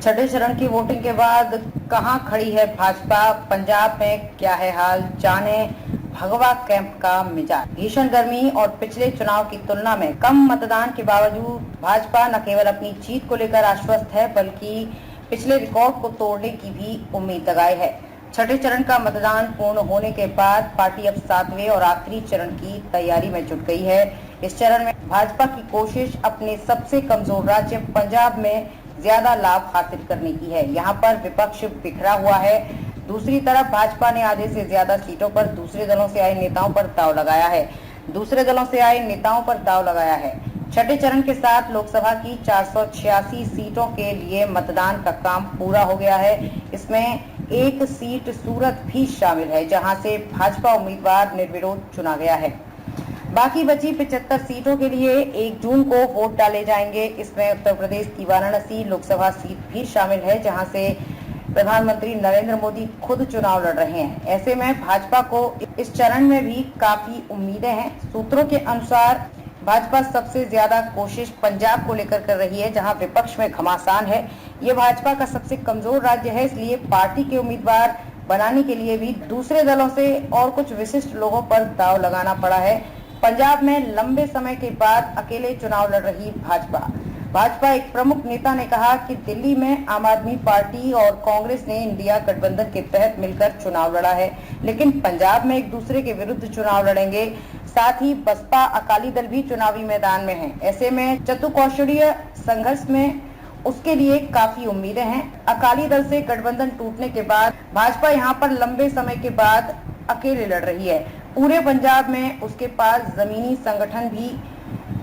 छठे चरण की वोटिंग के बाद कहां खड़ी है भाजपा, पंजाब में क्या है हाल, जाने भगवा कैंप का मिजाज। भीषण गर्मी और पिछले चुनाव की तुलना में कम मतदान के बावजूद भाजपा न केवल अपनी जीत को लेकर आश्वस्त है बल्कि पिछले रिकॉर्ड को तोड़ने की भी उम्मीद लगाई है। छठे चरण का मतदान पूर्ण होने के बाद पार्टी अब 7वें और आखिरी चरण की तैयारी में जुट गई है। इस चरण में भाजपा की कोशिश अपने सबसे कमजोर राज्य पंजाब में ज्यादा लाभ हासिल करने की है। यहाँ पर विपक्ष बिखरा हुआ है। दूसरी तरफ भाजपा ने आधे से ज्यादा सीटों पर दूसरे दलों से आए नेताओं पर दांव लगाया है। छठे चरण के साथ लोकसभा की 486 सीटों के लिए मतदान का काम पूरा हो गया है। इसमें एक सीट सूरत भी शामिल है, जहां से भाजपा उम्मीदवार निर्विरोध चुना गया है। बाकी बची 75 सीटों के लिए 1 जून को वोट डाले जाएंगे। इसमें उत्तर प्रदेश की वाराणसी लोकसभा सीट भी शामिल है, जहां से प्रधानमंत्री नरेंद्र मोदी खुद चुनाव लड़ रहे हैं। ऐसे में भाजपा को इस चरण में भी काफी उम्मीदें हैं। सूत्रों के अनुसार भाजपा सबसे ज्यादा कोशिश पंजाब को लेकर कर रही है, जहां विपक्ष में घमासान है। ये भाजपा का सबसे कमजोर राज्य है, इसलिए पार्टी के उम्मीदवार बनाने के लिए भी दूसरे दलों से और कुछ विशिष्ट लोगों पर दांव लगाना पड़ा है। पंजाब में लंबे समय के बाद अकेले चुनाव लड़ रही भाजपा एक प्रमुख नेता ने कहा कि दिल्ली में आम आदमी पार्टी और कांग्रेस ने इंडिया गठबंधन के तहत मिलकर चुनाव लड़ा है, लेकिन पंजाब में एक दूसरे के विरुद्ध चुनाव लड़ेंगे। साथ ही बसपा अकाली दल भी चुनावी मैदान में है। ऐसे में चतुष्कोणीय संघर्ष में उसके लिए काफी उम्मीदें हैं। अकाली दल से गठबंधन टूटने के बाद भाजपा यहाँ पर लंबे समय के बाद अकेले लड़ रही है। पूरे पंजाब में उसके पास जमीनी संगठन भी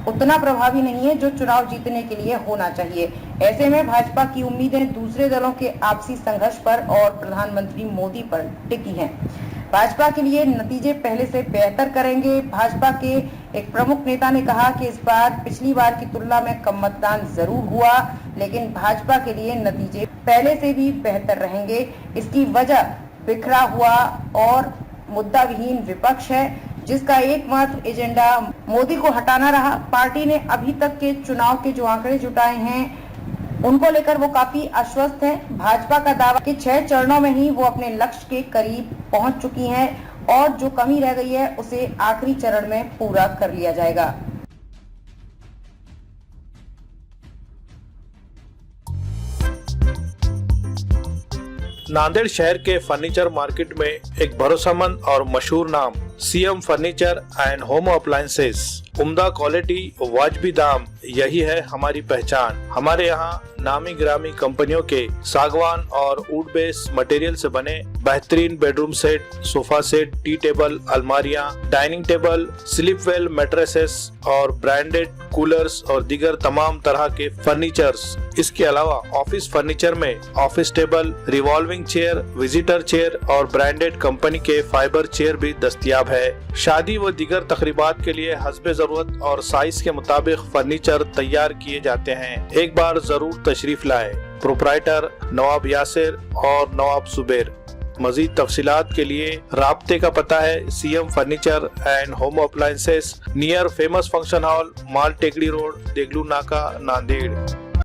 उतना प्रभावी नहीं है जो चुनाव जीतने के लिए होना चाहिए। ऐसे में भाजपा की उम्मीदें दूसरे दलों के आपसी संघर्ष पर और प्रधानमंत्री मोदी पर टिकी हैं। भाजपा के लिए नतीजे पहले से बेहतर करेंगे। भाजपा के एक प्रमुख नेता ने कहा कि इस बार पिछली बार की तुलना में कम मतदान जरूर हुआ, लेकिन भाजपा के लिए नतीजे पहले से भी बेहतर रहेंगे। इसकी वजह बिखरा हुआ और मुद्दा विहीन विपक्ष है, जिसका एकमात्र एजेंडा मोदी को हटाना रहा। पार्टी ने अभी तक के चुनाव के जो आंकड़े जुटाए हैं उनको लेकर वो काफी आश्वस्त है। भाजपा का दावा कि 6 चरणों में ही वो अपने लक्ष्य के करीब पहुंच चुकी है और जो कमी रह गई है उसे आखिरी चरण में पूरा कर लिया जाएगा। नांदेड़ शहर के फर्नीचर मार्केट में एक भरोसेमंद और मशहूर नाम CM furniture and home appliances. उम्दा क्वालिटी, वाजबी दाम, यही है हमारी पहचान। हमारे यहाँ नामी ग्रामी कंपनियों के सागवान और वुड बेस मटेरियल से बने बेहतरीन bedroom set, sofa set, tea table, अलमारियाँ, dining table, Sleepwell mattresses और ब्रांडेड कूलर्स और दीगर तमाम तरह के फर्नीचर्स। इसके अलावा ऑफिस फर्नीचर में office table, revolving chair, visitor chair और ब्रांडेड कंपनी के फाइबर चेयर भी दस्तयाब है। शादी व दीगर तकरीबात के लिए हस्बे जरूरत और साइज के मुताबिक फर्नीचर तैयार किए जाते हैं। एक बार जरूर तशरीफ लाएं। प्रोप्राइटर नवाब यासिर और नवाब जुबैर। मजीद तफसीलात के लिए राब्ते का पता है CM furniture and home appliances, near famous function hall, Mal Tekdi road, Deglur नाका, नांदेड़।